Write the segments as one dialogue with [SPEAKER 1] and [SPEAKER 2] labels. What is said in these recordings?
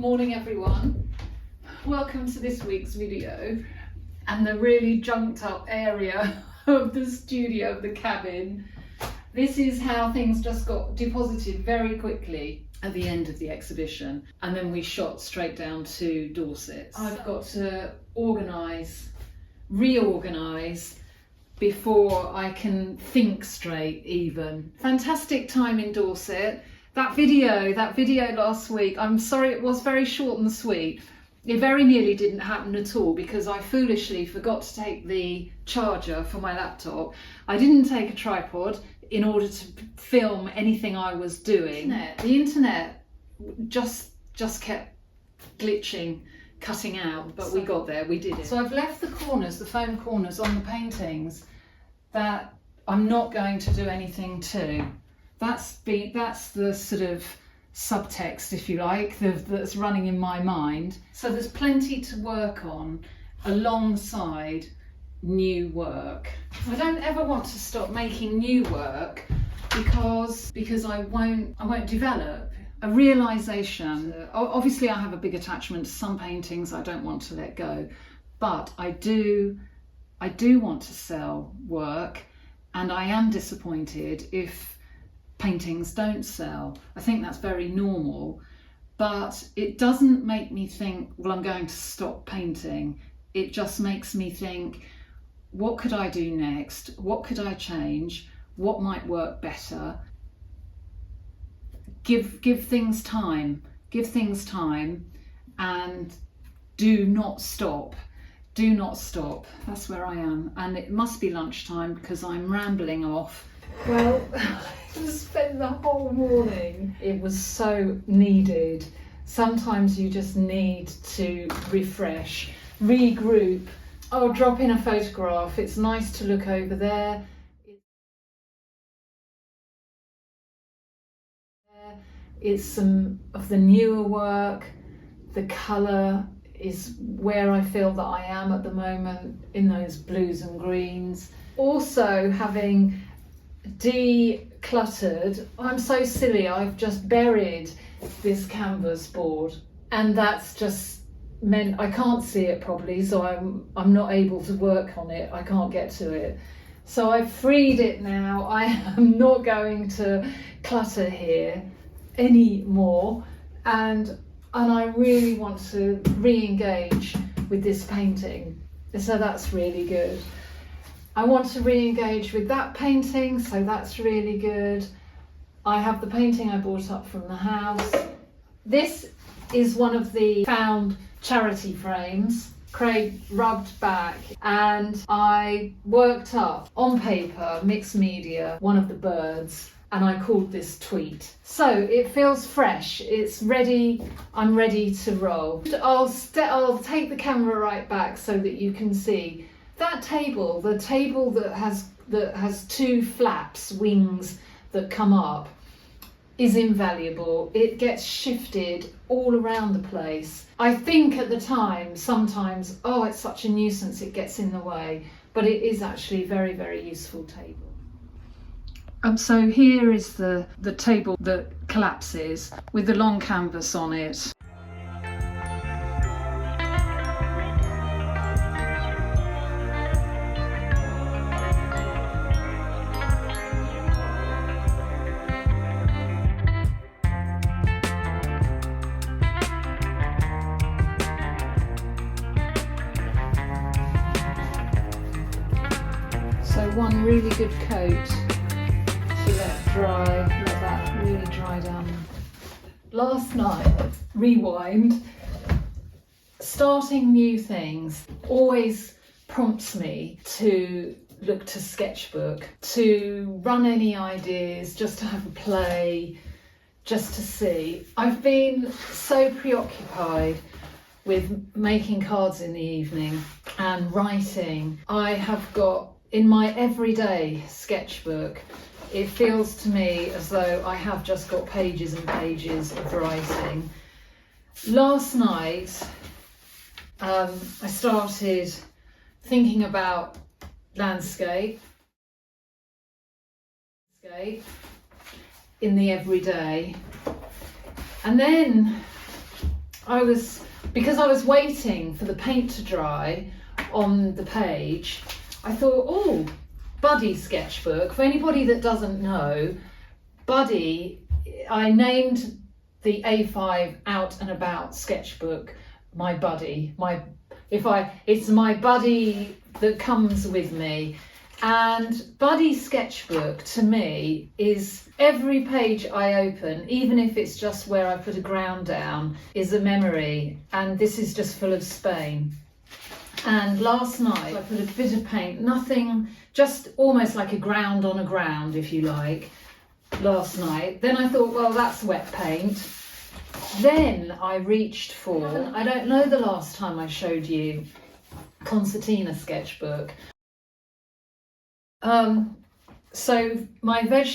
[SPEAKER 1] Morning everyone, welcome to this week's video and the really junked up area of the studio, of the cabin. This is how things just got deposited very quickly at the end of the exhibition, and then we shot straight down to Dorset. I've got to reorganise before I can think straight even. Fantastic time in Dorset. That video last week, I'm sorry it was very short and sweet. It very nearly didn't happen at all because I foolishly forgot to take the charger for my laptop. I didn't take a tripod in order to film anything I was doing. The internet just kept glitching, cutting out, but we got there, we did it. So I've left the corners, the foam corners on the paintings that I'm not going to do anything to. That's the sort of subtext, if you like, that's running in my mind. So there's plenty to work on alongside new work. I don't ever want to stop making new work because I won't develop. A realisation. Obviously I have a big attachment to some paintings I don't want to let go, but I do want to sell work, and I am disappointed if paintings don't sell. I think that's very normal, but it doesn't make me think, well, I'm going to stop painting. It just makes me think, what could I do next? What could I change? What might work better? Give things time. Give things time, and do not stop. Do not stop. That's where I am, and it must be lunchtime because I'm rambling off. Well, I spent the whole morning. It was so needed. Sometimes you just need to refresh, regroup. I'll drop in a photograph. It's nice to look over there. It's some of the newer work. The colour is where I feel that I am at the moment, in those blues and greens. Also having decluttered, I'm so silly, I've just buried this canvas board, and that's just meant I can't see it properly, so I'm not able to work on it. I can't get to it. So I've freed it now. I am not going to clutter here anymore, and I really want to re-engage with this painting, so that's really good. I want to re-engage with that painting, so that's really good. I have the painting I bought up from the house. This is one of the found charity frames Craig rubbed back, and I worked up on paper, mixed media, one of the birds, and I called this Tweet. So it feels fresh, it's ready, I'm ready to roll. I'll take the camera right back so that you can see that table, the table that has two flaps, wings that come up, is invaluable. It gets shifted all around the place. I think at the time, sometimes, oh, it's such a nuisance, it gets in the way, but it is actually a very, very useful table. So here is the table that collapses with the long canvas on it. So one really good coat to let that really dry down. Last night, rewind, starting new things always prompts me to look to Sketchbook, to run any ideas, just to have a play, just to see. I've been so preoccupied with making cards in the evening and writing. I have got, in my everyday sketchbook, it feels to me as though I have just got pages and pages of writing. Last night, I started thinking about landscape in the everyday, and then because I was waiting for the paint to dry on the page, I thought, oh, Buddy Sketchbook. For anybody that doesn't know, Buddy, I named the A5 Out and About sketchbook my buddy. It's my buddy that comes with me. And Buddy Sketchbook to me is every page I open, even if it's just where I put a ground down, is a memory. And this is just full of Spain. And last night I put a bit of paint, nothing, just almost like a ground on a ground, if you like, last night. Then I thought, well, that's wet paint. Then I reached for, I don't know the last time I showed you Concertina sketchbook. So my veg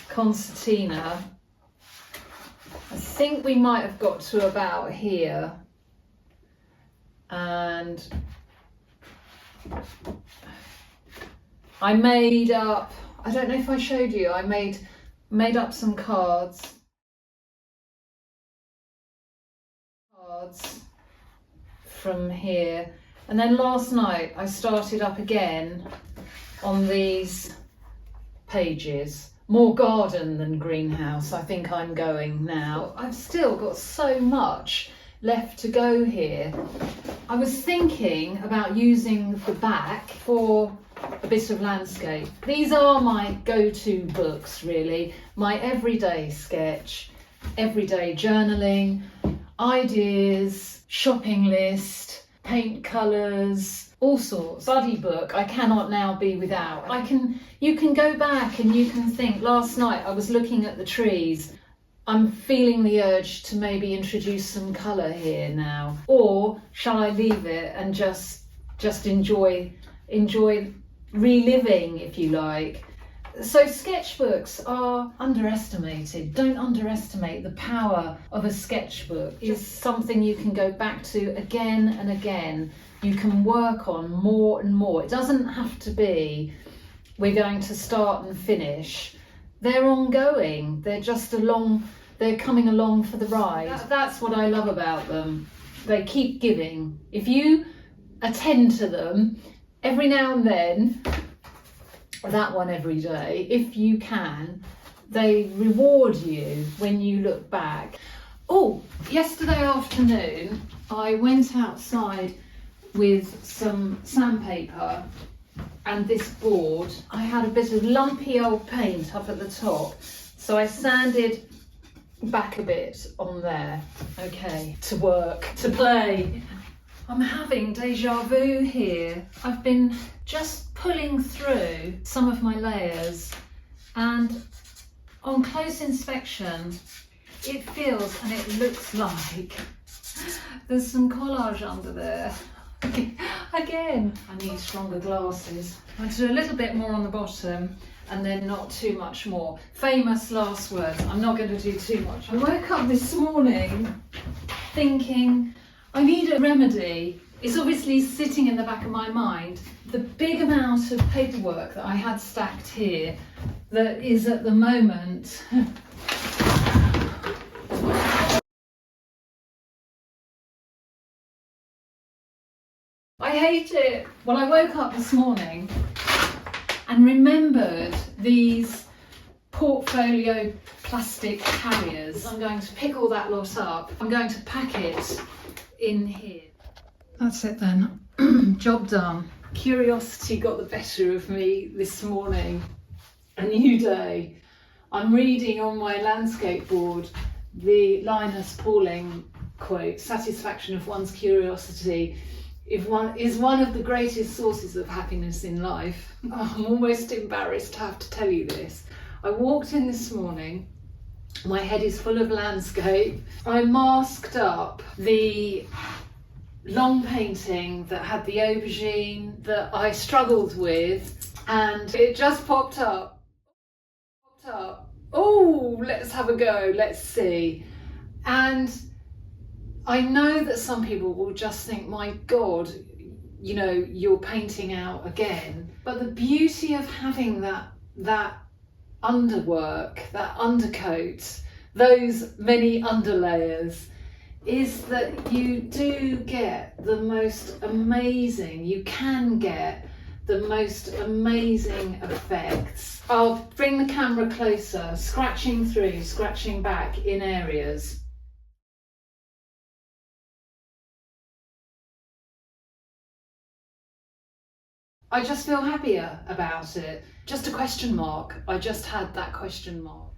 [SPEAKER 1] concertina, I think we might have got to about here, and I made up, I don't know if I showed you, I made up some cards from here. And then last night I started up again on these pages. More garden than greenhouse, I think I'm going now. I've still got so much left to go here. I was thinking about using the back for a bit of landscape. These are my go-to books, really. My everyday sketch, everyday journaling, ideas, shopping list, paint colours, all sorts. Buddy book I cannot now be without. You can go back and you can think, last night I was looking at the trees, I'm feeling the urge to maybe introduce some colour here now. Or shall I leave it and just enjoy reliving, if you like. So sketchbooks are underestimated. Don't underestimate the power of a sketchbook. It's something you can go back to again and again. You can work on more and more. It doesn't have to be, we're going to start and finish. They're ongoing. They're just they're coming along for the ride. That's what I love about them. They keep giving. If you attend to them every now and then, that one every day, if you can, they reward you when you look back. Oh, yesterday afternoon I went outside with some sandpaper and this board. I had a bit of lumpy old paint up at the top, so I sanded back a bit on there. Okay, to work, to play. I'm having deja vu here. I've been just pulling through some of my layers, and on close inspection it feels and it looks like there's some collage under there. Again, I need stronger glasses. I'm going to do a little bit more on the bottom and then not too much more. Famous last words. I'm not going to do too much. I woke up this morning thinking I need a remedy. It's obviously sitting in the back of my mind. The big amount of paperwork that I had stacked here that is at the moment I hate it. Well, I woke up this morning and remembered these portfolio plastic carriers. I'm going to pick all that lot up. I'm going to pack it in here. That's it then. Job done. Curiosity got the better of me this morning. A new day. I'm reading on my landscape board the Linus Pauling quote, "Satisfaction of one's curiosity is one of the greatest sources of happiness in life." Oh, I'm almost embarrassed to have to tell you this. I walked in this morning, my head is full of landscape. I masked up the long painting that had the aubergine that I struggled with, and it just popped up. Oh, let's have a go, let's see. And I know that some people will just think, my God, you know, you're painting out again. But the beauty of having that underwork, that undercoat, those many underlayers, is that you do get the most amazing, you can get the most amazing effects. I'll bring the camera closer, scratching through, scratching back in areas. I just feel happier about it. Just a question mark. I just had that question mark.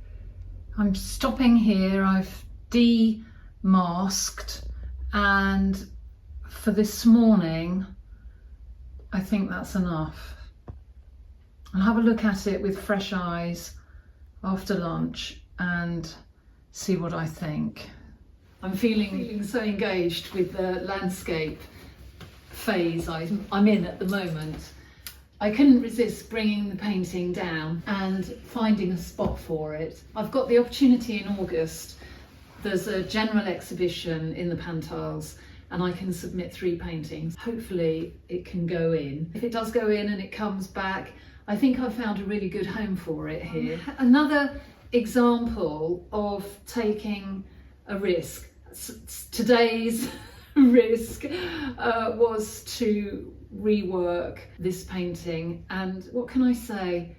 [SPEAKER 1] I'm stopping here. I've demasked, and for this morning, I think that's enough. I'll have a look at it with fresh eyes after lunch and see what I think. I'm feeling so engaged with the landscape phase I'm in at the moment. I couldn't resist bringing the painting down and finding a spot for it. I've got the opportunity in August. There's a general exhibition in the Pantiles and I can submit 3 paintings. Hopefully it can go in. If it does go in and it comes back, I think I've found a really good home for it here. Another example of taking a risk. Today's risk was to rework this painting, and what can I say,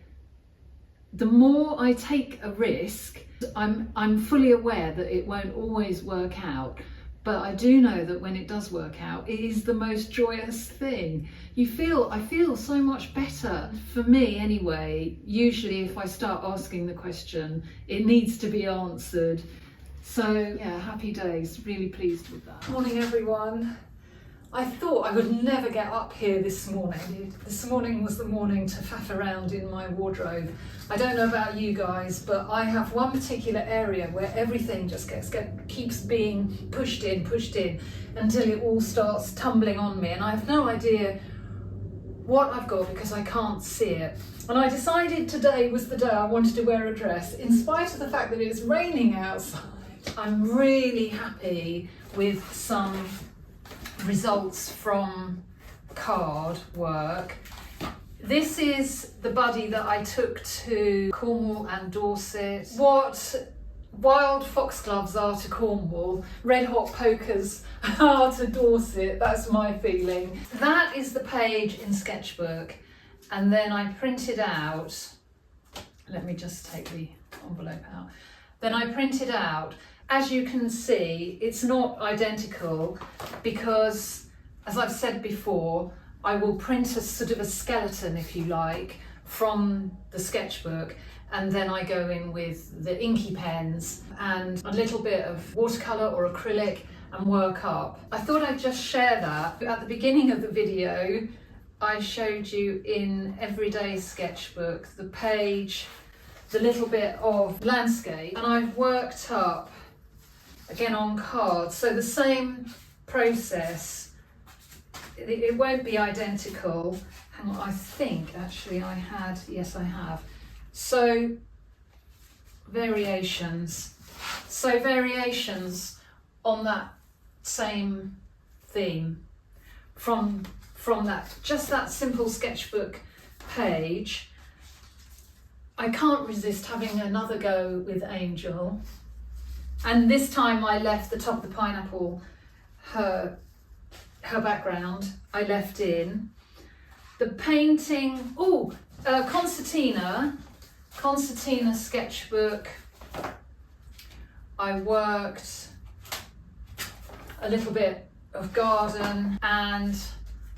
[SPEAKER 1] the more I take a risk, I'm fully aware that it won't always work out, but I do know that when it does work out, it is the most joyous thing. I feel so much better. For me anyway, usually if I start asking the question, it needs to be answered. So yeah, happy days, really pleased with that. Morning everyone. I thought I would never get up here this morning. This morning was the morning to faff around in my wardrobe. I don't know about you guys, but I have one particular area where everything just keeps being pushed in until it all starts tumbling on me, and I have no idea what I've got because I can't see it. And I decided today was the day I wanted to wear a dress, in spite of the fact that it's raining outside. I'm really happy with some results from card work. This is the buddy that I took to Cornwall and Dorset. What wild foxgloves are to Cornwall, red hot pokers are to Dorset, that's my feeling. That is the page in Sketchbook, and then I printed out, let me just take the envelope out, then I printed out. As you can see, it's not identical because, as I've said before, I will print a sort of a skeleton, if you like, from the sketchbook, and then I go in with the inky pens and a little bit of watercolour or acrylic and work up. I thought I'd just share that. At the beginning of the video, I showed you in Everyday Sketchbook the page, the little bit of landscape, and I've worked up again on cards, so the same process. It won't be identical. Hang on, I think actually I had, yes I have. So variations on that same theme from that, just that simple sketchbook page. I can't resist having another go with Angel. And this time I left the top of the pineapple, her background, I left in. The painting, Concertina sketchbook. I worked a little bit of garden, and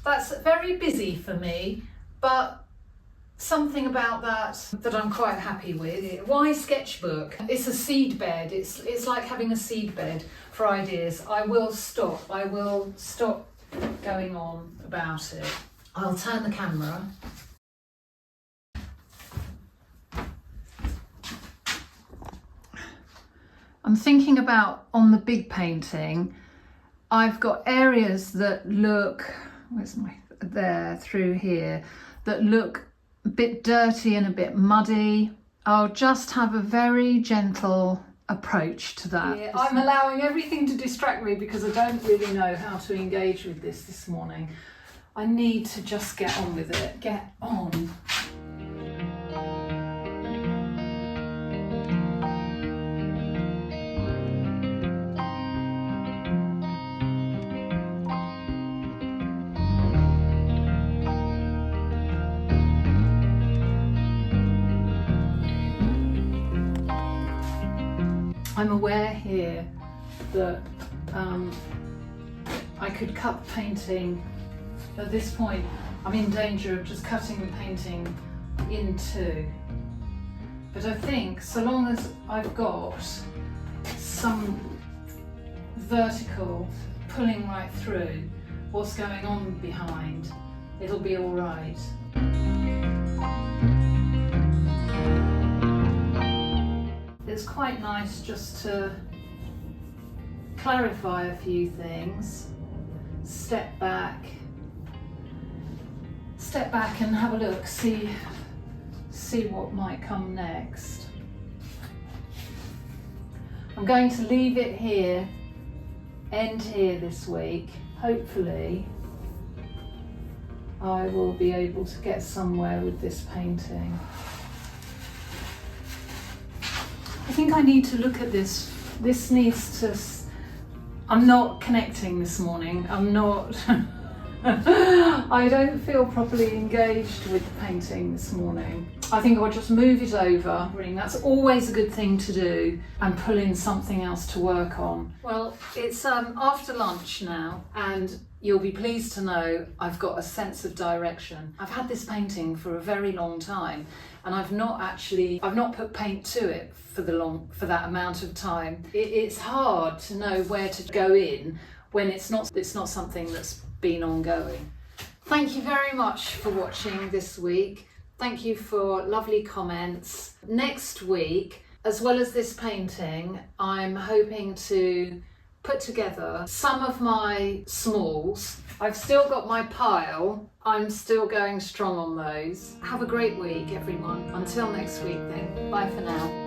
[SPEAKER 1] that's very busy for me, but something about that I'm quite happy with. Why Sketchbook? It's a seed bed. It's like having a seed bed for ideas. I will stop going on about it. I'll turn the camera. I'm thinking about on the big painting, I've got areas that look, through here, that look a bit dirty and a bit muddy. I'll just have a very gentle approach to that. Yeah, I'm allowing everything to distract me because I don't really know how to engage with this morning. I need to just get on with it. Get on. I'm aware here that I could cut the painting. At this point, I'm in danger of just cutting the painting in two. But I think so long as I've got some vertical pulling right through what's going on behind, it'll be all right. It's quite nice just to clarify a few things, step back and have a look, see what might come next. I'm going to leave it here, end here this week. Hopefully I will be able to get somewhere with this painting. I think I need to look at this. This needs to... I'm not connecting this morning. I'm not... I don't feel properly engaged with the painting this morning. I think I'll just move it over. That's always a good thing to do, and pull in something else to work on. Well, it's after lunch now, and you'll be pleased to know I've got a sense of direction. I've had this painting for a very long time, and I've not put paint to it for that amount of time. It's hard to know where to go in when it's not something that's been ongoing. Thank you very much for watching this week. Thank you for lovely comments. Next week, as well as this painting, I'm hoping to put together some of my smalls. I've still got my pile. I'm still going strong on those. Have a great week, everyone. Until next week then. Bye for now.